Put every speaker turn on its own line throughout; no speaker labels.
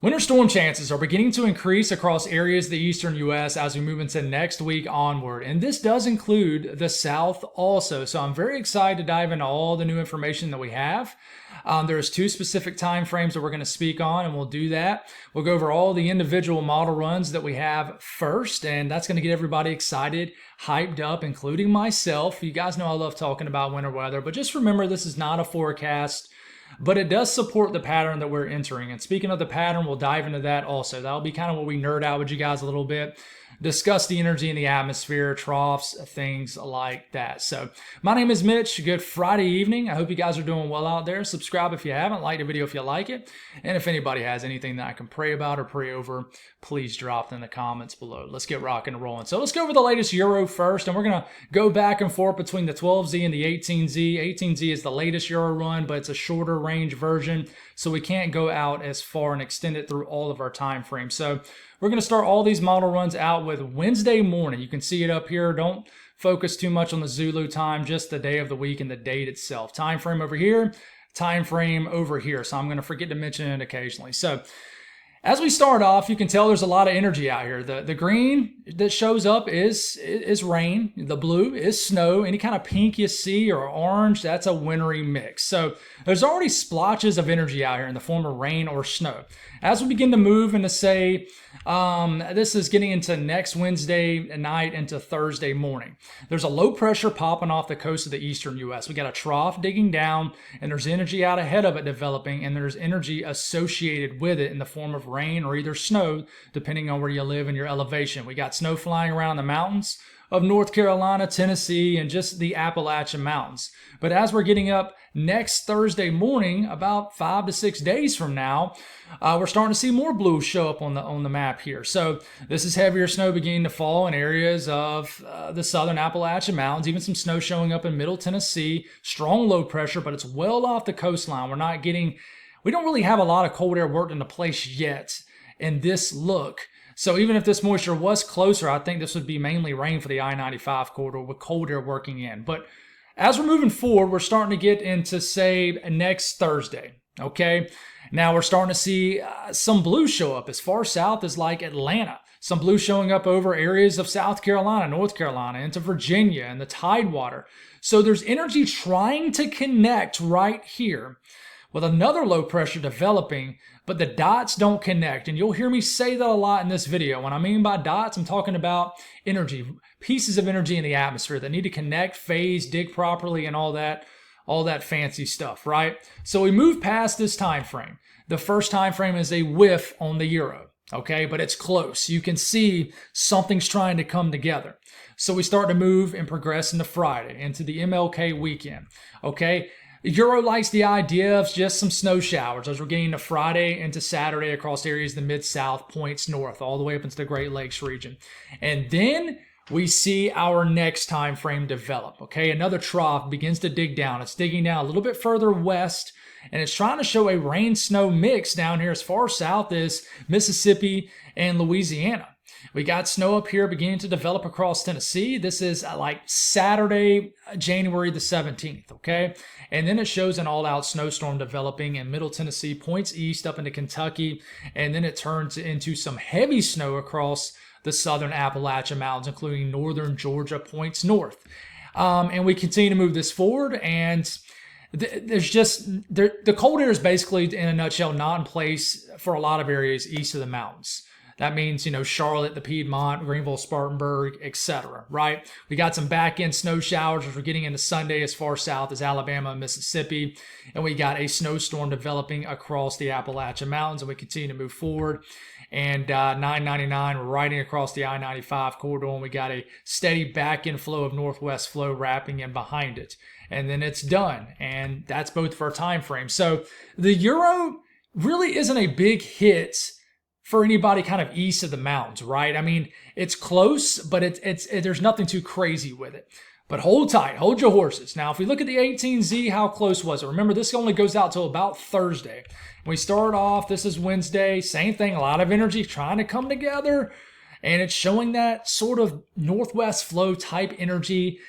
Winter storm chances are beginning to increase across areas of the eastern U.S. as we move into next week onward. And this does include the South also. So I'm very excited to dive into all the new information that we have. There's two specific time frames that we're going to speak on, and we'll do that. We'll go over all the individual model runs that we have first, and that's going to get everybody excited, hyped up, including myself. You guys know I love talking about winter weather, but just remember this is not a forecast, but it does support the pattern that we're entering. And speaking of the pattern, we'll dive into that also. That'll be kind of what we nerd out with you guys a little bit, discuss the energy in the atmosphere, troughs, things like that. So my name is Mitch. Good Friday evening. I hope you guys are doing well out there. Subscribe if you haven't, like the video if you like it. And if anybody has anything that I can pray about or pray over, please drop in the comments below. Let's get rocking and rolling. So let's go over the latest Euro first, and we're going to go back and forth between the 12Z and the 18Z. 18Z is the latest Euro run, but it's a shorter range version, so we can't go out as far and extend it through all of our time frames. So we're going to start all these model runs out with Wednesday morning. You can see it up here. Don't focus too much on the Zulu time, just the day of the week and the date itself. Time frame over here, time frame over here. So I'm going to forget to mention it occasionally. So as we start off, you can tell there's a lot of energy out here. The green that shows up is rain. The blue is snow. Any kind of pink you see or orange, that's a wintry mix. So there's already splotches of energy out here in the form of rain or snow. As we begin to move into, say, this is getting into next Wednesday night into Thursday morning. There's a low pressure popping off the coast of the eastern U.S. We got a trough digging down, and there's energy out ahead of it developing, and there's energy associated with it in the form of rain or either snow, depending on where you live and your elevation. We got snow flying around the mountains of North Carolina, Tennessee, and just the Appalachian Mountains. But as we're getting up next Thursday morning, about 5 to 6 days from now, we're starting to see more blue show up on the map here. So this is heavier snow beginning to fall in areas of the southern Appalachian Mountains, even some snow showing up in middle Tennessee. Strong low pressure, but it's well off the coastline. We don't really have a lot of cold air worked into place yet in this look. So even if this moisture was closer, I think this would be mainly rain for the I-95 corridor with cold air working in. But as we're moving forward, we're starting to get into, say, next Thursday, okay? Now we're starting to see some blue show up as far south as like Atlanta. Some blue showing up over areas of South Carolina, North Carolina, into Virginia and the Tidewater. So there's energy trying to connect right here with another low pressure developing, but the dots don't connect. And you'll hear me say that a lot in this video. When I mean by dots, I'm talking about energy, pieces of energy in the atmosphere that need to connect, phase, dig properly, and all that fancy stuff, right? So we move past this time frame. The first time frame is a whiff on the Euro, okay? But it's close. You can see something's trying to come together. So we start to move and progress into Friday, into the MLK weekend, okay? Euro likes the idea of just some snow showers as we're getting to Friday into Saturday across areas of the Mid-South, points north, all the way up into the Great Lakes region. And then we see our next time frame develop, okay? Another trough begins to dig down. It's digging down a little bit further west, and it's trying to show a rain-snow mix down here as far south as Mississippi and Louisiana. We got snow up here beginning to develop across Tennessee. This is like Saturday, January the 17th, okay? And then it shows an all-out snowstorm developing in Middle Tennessee, points east up into Kentucky, and then it turns into some heavy snow across the southern Appalachian Mountains, including northern Georgia, points north. And we continue to move this forward, and the cold air is basically, in a nutshell, not in place for a lot of areas east of the mountains. That means, Charlotte, the Piedmont, Greenville, Spartanburg, etc., right? We got some back-end snow showers as we're getting into Sunday as far south as Alabama and Mississippi. And we got a snowstorm developing across the Appalachian Mountains, and we continue to move forward. And 999, we're riding across the I-95 corridor, and we got a steady back-end flow of northwest flow wrapping in behind it. And then it's done, and that's both for our time frame. So the Euro really isn't a big hit for anybody kind of east of the mountains, right? I mean, it's close, but there's nothing too crazy with it. But hold tight, hold your horses. Now, if we look at the 18Z, how close was it? Remember, this only goes out till about Thursday. We start off, this is Wednesday, same thing, a lot of energy trying to come together, and it's showing that sort of northwest flow type energy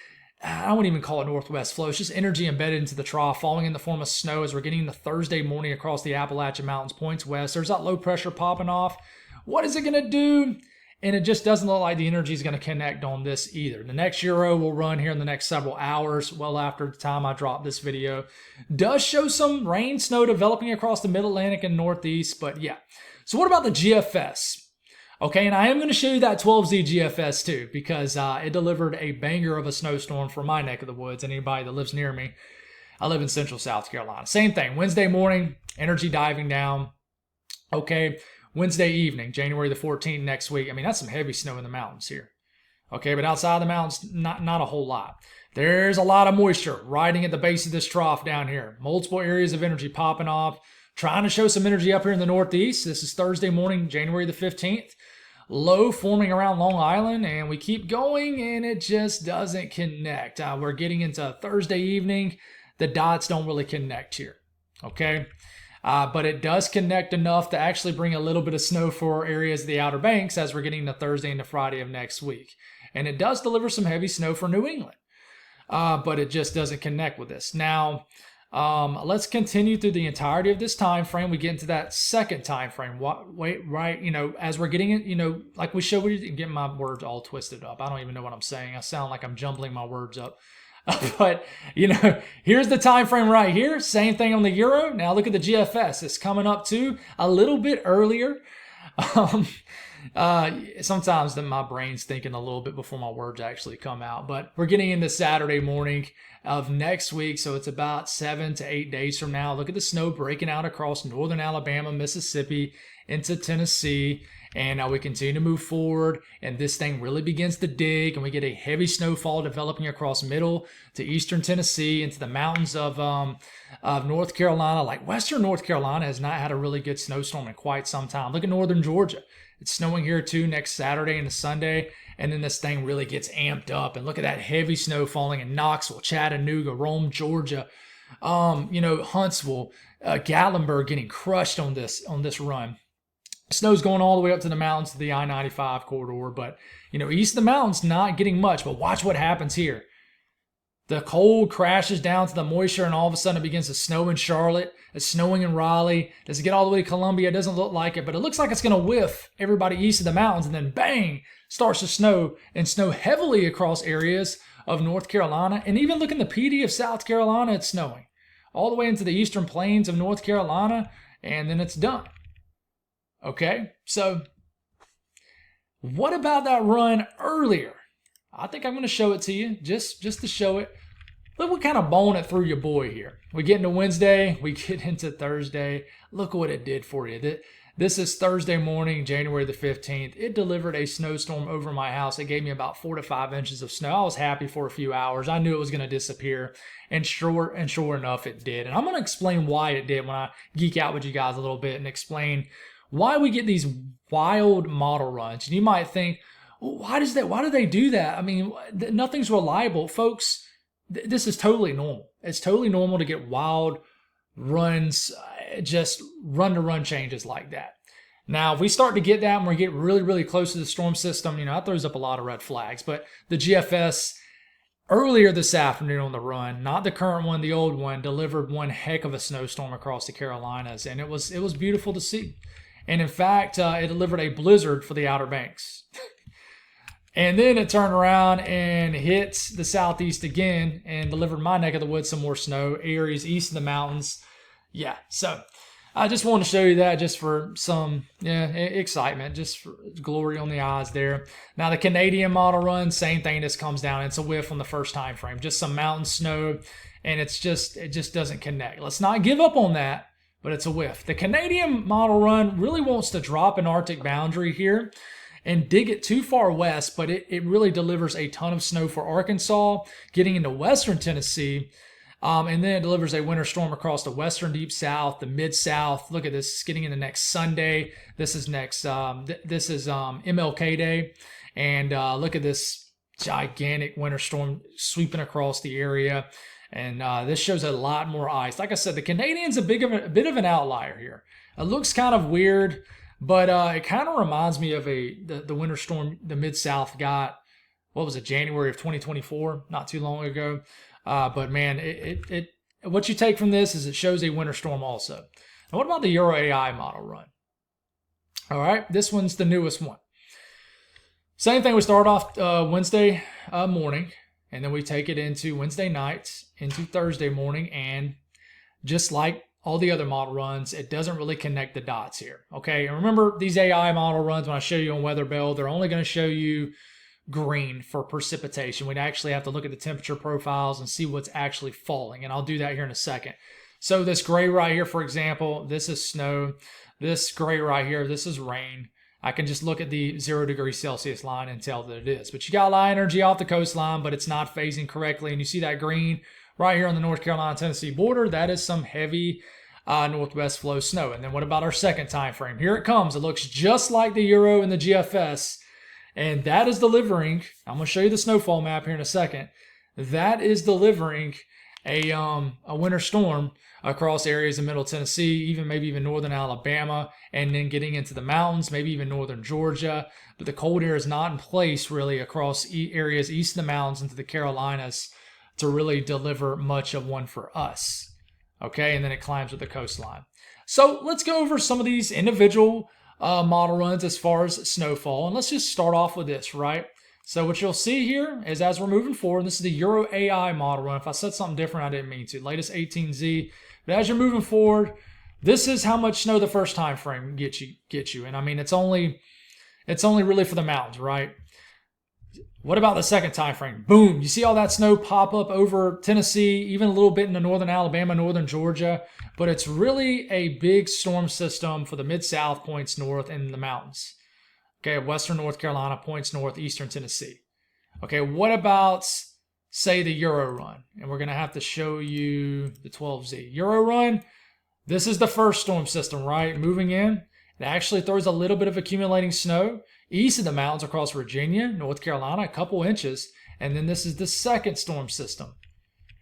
I wouldn't even call it northwest flow. It's just energy embedded into the trough, falling in the form of snow as we're getting the Thursday morning across the Appalachian Mountains, points west. There's that low pressure popping off. What is it going to do? And it just doesn't look like the energy is going to connect on this either. The next Euro will run here in the next several hours, well after the time I drop this video. Does show some rain, snow developing across the mid-Atlantic and northeast, but yeah. So what about the GFS? Okay, and I am going to show you that 12Z GFS too, because it delivered a banger of a snowstorm for my neck of the woods and anybody that lives near me. I live in central South Carolina. Same thing, Wednesday morning, energy diving down. Okay, Wednesday evening, January the 14th next week. I mean, that's some heavy snow in the mountains here. Okay, but outside the mountains, not a whole lot. There's a lot of moisture riding at the base of this trough down here. Multiple areas of energy popping off. Trying to show some energy up here in the northeast. This is Thursday morning, January the 15th. Low forming around Long Island, and we keep going, and it just doesn't connect. We're getting into Thursday evening. The dots don't really connect here. Okay. But it does connect enough to actually bring a little bit of snow for areas of the Outer Banks as we're getting to Thursday into Friday of next week. And it does deliver some heavy snow for New England. But it just doesn't connect with this. Now, let's continue through the entirety of this time frame. We get into that second time frame. As we're getting it, like we showed you, getting my words all twisted up. I don't even know what I'm saying. I sound like I'm jumbling my words up. But, here's the time frame right here. Same thing on the Euro. Now look at the GFS. It's coming up too a little bit earlier. Sometimes my brain's thinking a little bit before my words actually come out. But we're getting into Saturday morning of next week. So it's about 7 to 8 days from now. Look at the snow breaking out across northern Alabama, Mississippi, into Tennessee. And we continue to move forward, and this thing really begins to dig, and we get a heavy snowfall developing across middle to eastern Tennessee into the mountains of North Carolina. Like western North Carolina has not had a really good snowstorm in quite some time. Look at northern Georgia. It's snowing here too next Saturday and Sunday, and then this thing really gets amped up. And look at that heavy snow falling in Knoxville, Chattanooga, Rome, Georgia, Huntsville, Gatlinburg getting crushed on this run. Snow's going all the way up to the mountains to the I-95 corridor, but, east of the mountains, not getting much. But watch what happens here. The cold crashes down to the moisture, and all of a sudden it begins to snow in Charlotte. It's snowing in Raleigh. Does it get all the way to Columbia? It doesn't look like it, but it looks like it's going to whiff everybody east of the mountains, and then bang, starts to snow, and snow heavily across areas of North Carolina. And even look in the PD of South Carolina, it's snowing. All the way into the eastern plains of North Carolina, and then it's done. Okay, so what about that run earlier? I think I'm going to show it to you, just to show it. Look what kind of bone it threw your boy here. We get into Wednesday, we get into Thursday. Look what it did for you. This is Thursday morning, January the 15th. It delivered a snowstorm over my house. It gave me about 4 to 5 inches of snow. I was happy for a few hours. I knew it was going to disappear, and sure enough, it did. And I'm going to explain why it did when I geek out with you guys a little bit and explain why we get these wild model runs. And you might think, well, why do they do that? I mean, nothing's reliable. Folks, this is totally normal. It's totally normal to get wild runs, just run-to-run changes like that. Now, if we start to get that and we get really, really close to the storm system, that throws up a lot of red flags. But the GFS earlier this afternoon on the run, not the current one, the old one, delivered one heck of a snowstorm across the Carolinas. And it was beautiful to see. And in fact, it delivered a blizzard for the Outer Banks. And then it turned around and hit the southeast again and delivered my neck of the woods some more snow, areas east of the mountains. Yeah, so I just wanted to show you that just for some excitement, just for glory on the eyes there. Now the Canadian model run, same thing. This comes down. It's a whiff on the first time frame, just some mountain snow, and it just doesn't connect. Let's not give up on that. But it's a whiff. The Canadian model run really wants to drop an Arctic boundary here and dig it too far west, but it really delivers a ton of snow for Arkansas, getting into western Tennessee, and then it delivers a winter storm across the western deep south, the mid-south. Look at this, it's getting into next Sunday. This is MLK Day, and look at this gigantic winter storm sweeping across the area. And this shows a lot more ice. Like I said, the Canadian's a bit of an outlier here. It looks kind of weird, but it kind of reminds me of the winter storm the Mid-South got what was it, January of 2024, not too long ago. But man, what you take from this is it shows a winter storm also. Now, what about the Euro AI model run? All right, this one's the newest one. Same thing, we start off Wednesday morning, and then we take it into Wednesday night, into Thursday morning, and just like all the other model runs, it doesn't really connect the dots here. Okay, and remember these AI model runs, when I show you on Weather Bell, they're only going to show you green for precipitation. We'd actually have to look at the temperature profiles and see what's actually falling, and I'll do that here in a second. So this gray right here, for example, this is snow. This gray right here, this is rain. I can just look at the 0 degrees Celsius line and tell that it is. But you got a lot of energy off the coastline, but it's not phasing correctly. And you see that green right here on the North Carolina-Tennessee border. That is some heavy northwest flow snow. And then what about our second time frame? Here it comes. It looks just like the Euro and the GFS. And that is delivering, I'm going to show you the snowfall map here in a second. That is delivering a winter storm across areas in Middle Tennessee, maybe even northern Alabama, and then getting into the mountains, maybe even northern Georgia. But the cold air is not in place really across areas east of the mountains into the Carolinas to really deliver much of one for us. Okay, and then it climbs with the coastline. So let's go over some of these individual model runs as far as snowfall. And let's just start off with this, right? So what you'll see here is as we're moving forward, this is the Euro AI model run. If I said something different, I didn't mean to. Latest 18Z. But as you're moving forward, this is how much snow the first time frame gets you. And I mean, it's only really for the mountains, right? What about the second time frame? Boom! You see all that snow pop up over Tennessee, even a little bit into northern Alabama, northern Georgia. But it's really a big storm system for the Mid-South, points north, and the mountains. Okay, western North Carolina, points north, eastern Tennessee. Okay, what about, say, the Euro run? And we're going to have to show you the 12Z. Euro run, this is the first storm system, right? Moving in. It actually throws a little bit of accumulating snow east of the mountains across Virginia, North Carolina, a couple inches. And then this is the second storm system.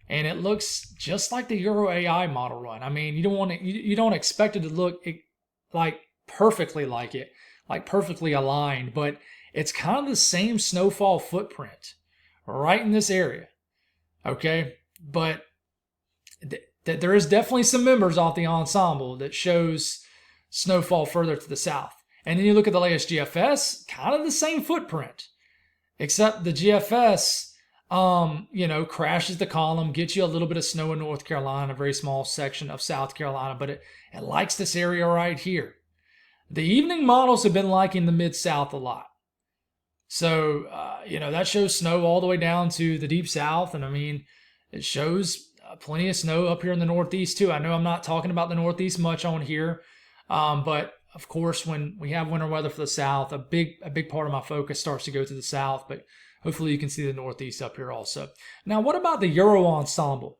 And it looks just like the Euro AI model run. I mean, you don't expect it to look like perfectly like it, like perfectly aligned, but it's kind of the same snowfall footprint right in this area. Okay, but there is definitely some members off the ensemble that shows snowfall further to the south. And then you look at the latest GFS, kind of the same footprint, except the GFS, crashes the column, gets you a little bit of snow in North Carolina, a very small section of South Carolina, but it likes this area right here. The evening models have been liking the Mid-South a lot. So, that shows snow all the way down to the Deep South. And I mean, it shows plenty of snow up here in the Northeast too. I know I'm not talking about the Northeast much on here. But of course, when we have winter weather for the South, a big part of my focus starts to go to the South, but hopefully you can see the Northeast up here also. Now, what about the Euro ensemble?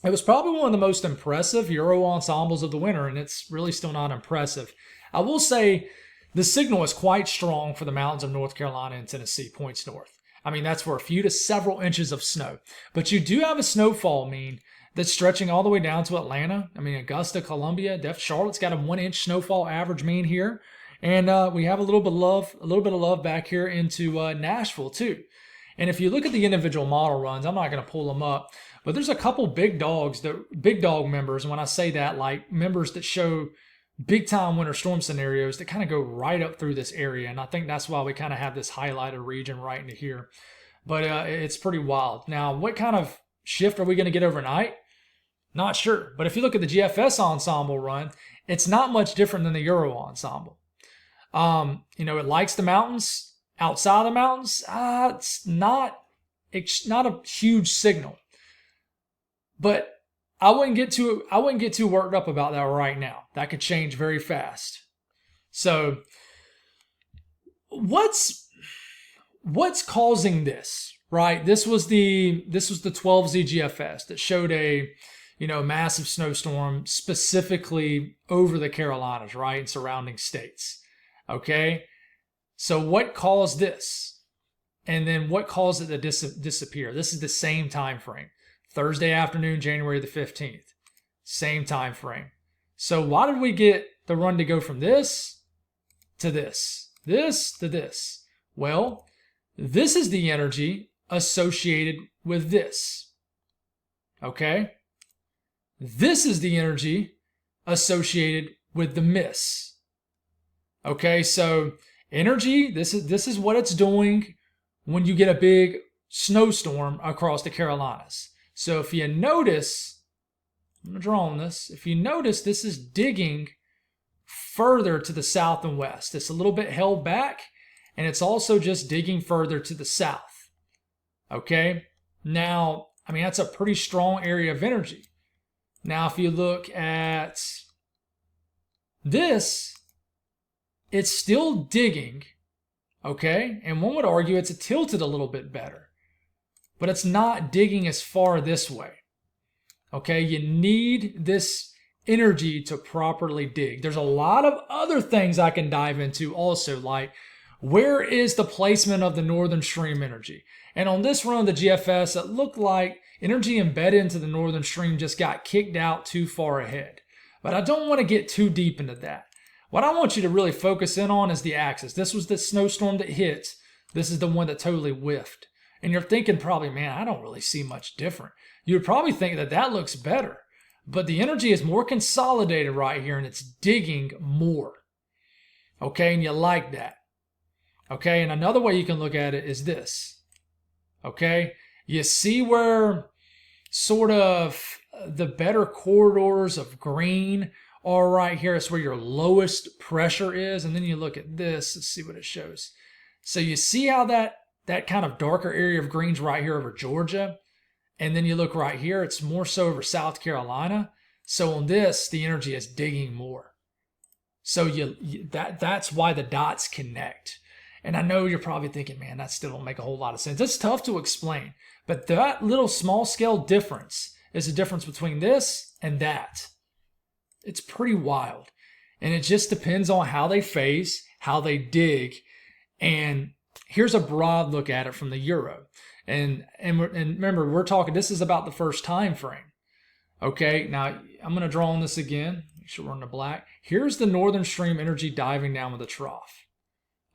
It was probably one of the most impressive Euro ensembles of the winter, and it's really still not impressive. I will say the signal is quite strong for the mountains of North Carolina and Tennessee, points north. I mean, that's for a few to several inches of snow. But you do have a snowfall mean that's stretching all the way down to Atlanta. I mean, Augusta, Columbia, Charlotte's got a 1-inch snowfall average mean here. And we have a little bit of love back here into Nashville too. And if you look at the individual model runs, I'm not going to pull them up, but there's a couple big dog members. And when I say that, like members that show big time winter storm scenarios that kind of go right up through this area. And I think that's why we kind of have this highlighted region right into here. But it's pretty wild. Now, what kind of shift are we going to get overnight? Not sure. But if you look at the GFS ensemble run, it's not much different than the Euro ensemble. It likes the mountains. Outside the mountains, it's not a huge signal. But I wouldn't get too worked up about that right now. That could change very fast. So what's causing this, right? This was the 12Z GFS that showed a massive snowstorm specifically over the Carolinas, right, and surrounding states. Okay? So what caused this? And then what caused it to disappear? This is the same time frame. Thursday afternoon, January the 15th. Same time frame. So why did we get the run to go from this to this? This to this? Well, This is the energy associated with this. Okay? This is the energy associated with the miss. Okay, so energy, this is what it's doing when you get a big snowstorm across the Carolinas. So if you notice, I'm going to draw on this. If you notice, this is digging further to the south and west. It's a little bit held back, and it's also just digging further to the south. Okay? Now, I mean, that's a pretty strong area of energy. Now, if you look at this, it's still digging, okay? And one would argue it's tilted a little bit better, but it's not digging as far this way, okay? You need this energy to properly dig. There's a lot of other things I can dive into also, like where is the placement of the northern stream energy? And on this run of the GFS, it looked like energy embedded into the northern stream just got kicked out too far ahead. But I don't want to get too deep into that. What I want you to really focus in on is the axis. This was the snowstorm that hit. This is the one that totally whiffed. And you're thinking probably, man, I don't really see much different. You would probably think that that looks better. But the energy is more consolidated right here, and it's digging more. Okay, and you like that. Okay, and another way you can look at it is this. Okay, you see where sort of the better corridors of green are right here. It's where your lowest pressure is. And then you look at this, let's see what it shows. So you see how that kind of darker area of green's right here over Georgia. And then you look right here, it's more so over South Carolina. So on this, the energy is digging more. So that's why the dots connect. And I know you're probably thinking, man, that still don't make a whole lot of sense. It's tough to explain. But that little small scale difference is the difference between this and that. It's pretty wild. And it just depends on how they phase, how they dig. And here's a broad look at it from the euro. And remember, we're talking, this is about the first time frame. Okay, now I'm going to draw on this again. Make sure we're in the black. Here's the northern stream energy diving down with a trough.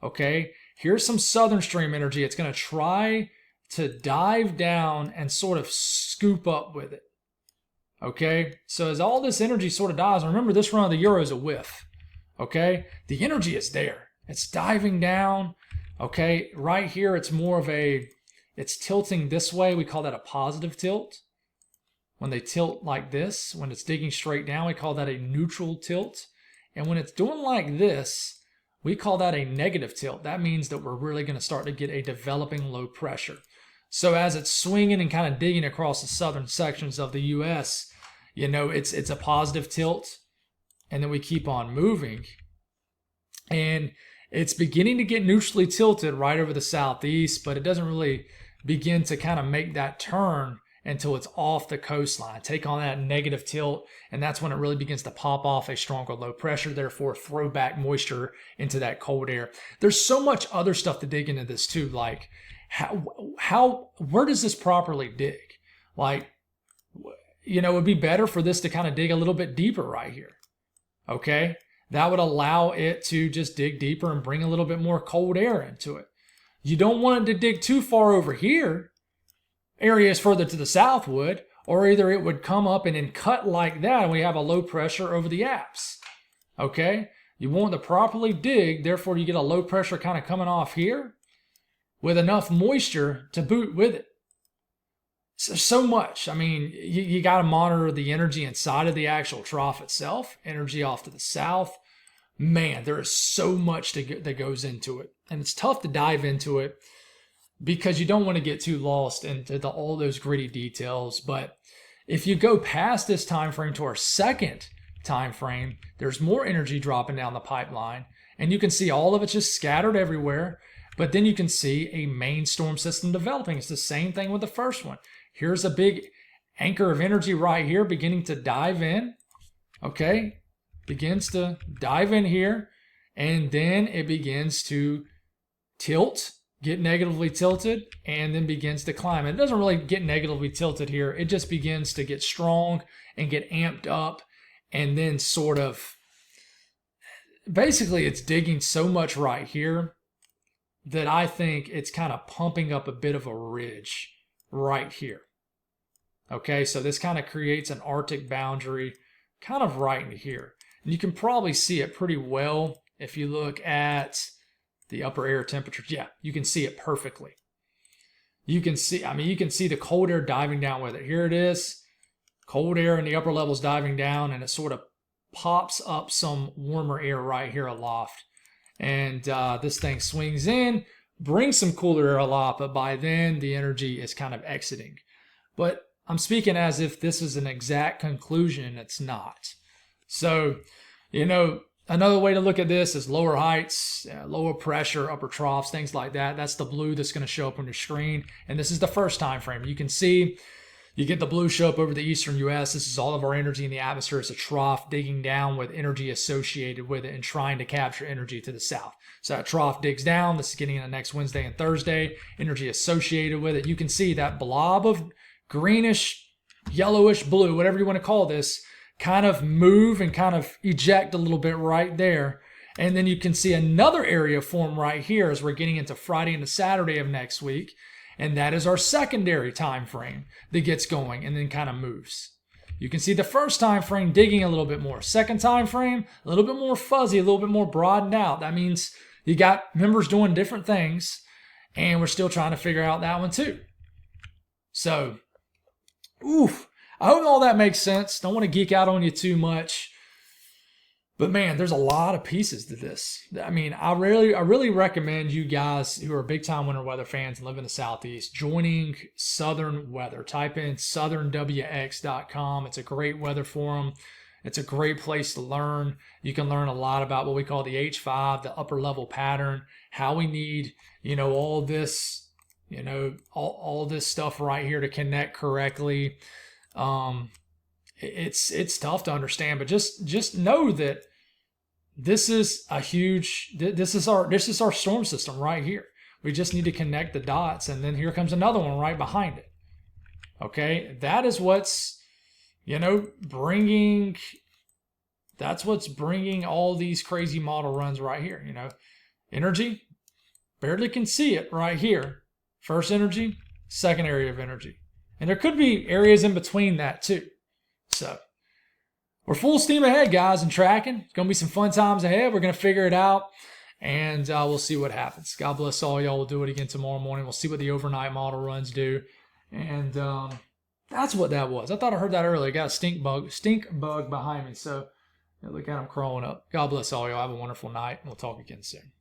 Okay, here's some southern stream energy. It's going to try to dive down and sort of scoop up with it. Okay, so as all this energy sort of dies, remember this run of the euro is a whiff. Okay, the energy is there. It's diving down. Okay, right here it's more of it's tilting this way. We call that a positive tilt. When they tilt like this, when it's digging straight down, we call that a neutral tilt. And when it's doing like this, we call that a negative tilt. That means that we're really going to start to get a developing low pressure. So as it's swinging and kind of digging across the southern sections of the U.S., you know, it's a positive tilt. And then we keep on moving. And it's beginning to get neutrally tilted right over the southeast, but it doesn't really begin to kind of make that turn until it's off the coastline. Take on that negative tilt, and that's when it really begins to pop off a stronger low pressure, therefore throw back moisture into that cold air. There's so much other stuff to dig into this too, like where does this properly dig? Like, you know, it would be better for this to kind of dig a little bit deeper right here. Okay? That would allow it to just dig deeper and bring a little bit more cold air into it. You don't want it to dig too far over here. Areas further to the south would, or either it would come up and then cut like that and we have a low pressure over the apse. Okay? You want to properly dig, therefore you get a low pressure kind of coming off here with enough moisture to boot with it. So much. I mean, you got to monitor the energy inside of the actual trough itself, energy off to the south. Man, there is so much that goes into it. And it's tough to dive into it because you don't want to get too lost into all those gritty details. But if you go past this time frame to our second time frame, there's more energy dropping down the pipeline. And you can see all of it just scattered everywhere. But then you can see a main storm system developing. It's the same thing with the first one. Here's a big anchor of energy right here beginning to dive in. Okay, begins to dive in here. And then it begins to tilt, get negatively tilted, and then begins to climb. It doesn't really get negatively tilted here. It just begins to get strong and get amped up. And then sort of, basically it's digging so much right here. that I think it's kind of pumping up a bit of a ridge right here. Okay, so this kind of creates an Arctic boundary kind of right in here. And you can probably see it pretty well if you look at the upper air temperatures. Yeah, you can see it perfectly. You can see, you can see the cold air diving down with it. Here it is, cold air in the upper levels diving down, and it sort of pops up some warmer air right here aloft. And this thing swings in, brings some cooler air aloft, but by then the energy is kind of exiting. But I'm speaking as if this is an exact conclusion. It's not. So, another way to look at this is lower heights, lower pressure, upper troughs, things like that. That's the blue that's going to show up on your screen. And this is the first time frame. You can see you get the blue show up over the eastern U.S. This is all of our energy in the atmosphere. It's a trough digging down with energy associated with it and trying to capture energy to the south. So that trough digs down. This is getting into next Wednesday and Thursday. Energy associated with it. You can see that blob of greenish, yellowish blue, whatever you want to call this, kind of move and kind of eject a little bit right there. And then you can see another area form right here as we're getting into Friday and Saturday of next week. And that is our secondary time frame that gets going and then kind of moves. You can see the first time frame digging a little bit more. Second time frame, a little bit more fuzzy, a little bit more broadened out. That means you got members doing different things, and we're still trying to figure out that one too. So, I hope all that makes sense. Don't want to geek out on you too much. But man, there's a lot of pieces to this. I really recommend you guys who are big time winter weather fans and live in the Southeast joining Southern Weather. Type in southernwx.com. It's a great weather forum. It's a great place to learn. You can learn a lot about what we call the H5, the upper level pattern, how we need, all this, all this stuff right here to connect correctly. It's tough to understand, but just know that this is our storm system right here. We just need to connect the dots, and then here comes another one right behind it. Okay, that is what's bringing all these crazy model runs right here. Energy, barely can see it right here. First energy, second area of energy, and there could be areas in between that too. So we're full steam ahead, guys, and tracking. It's going to be some fun times ahead. We're going to figure it out, and we'll see what happens. God bless all y'all. We'll do it again tomorrow morning. We'll see what the overnight model runs do. And that's what that was. I thought I heard that earlier. I got a stink bug behind me. So look at him crawling up. God bless all y'all. Have a wonderful night. We'll talk again soon.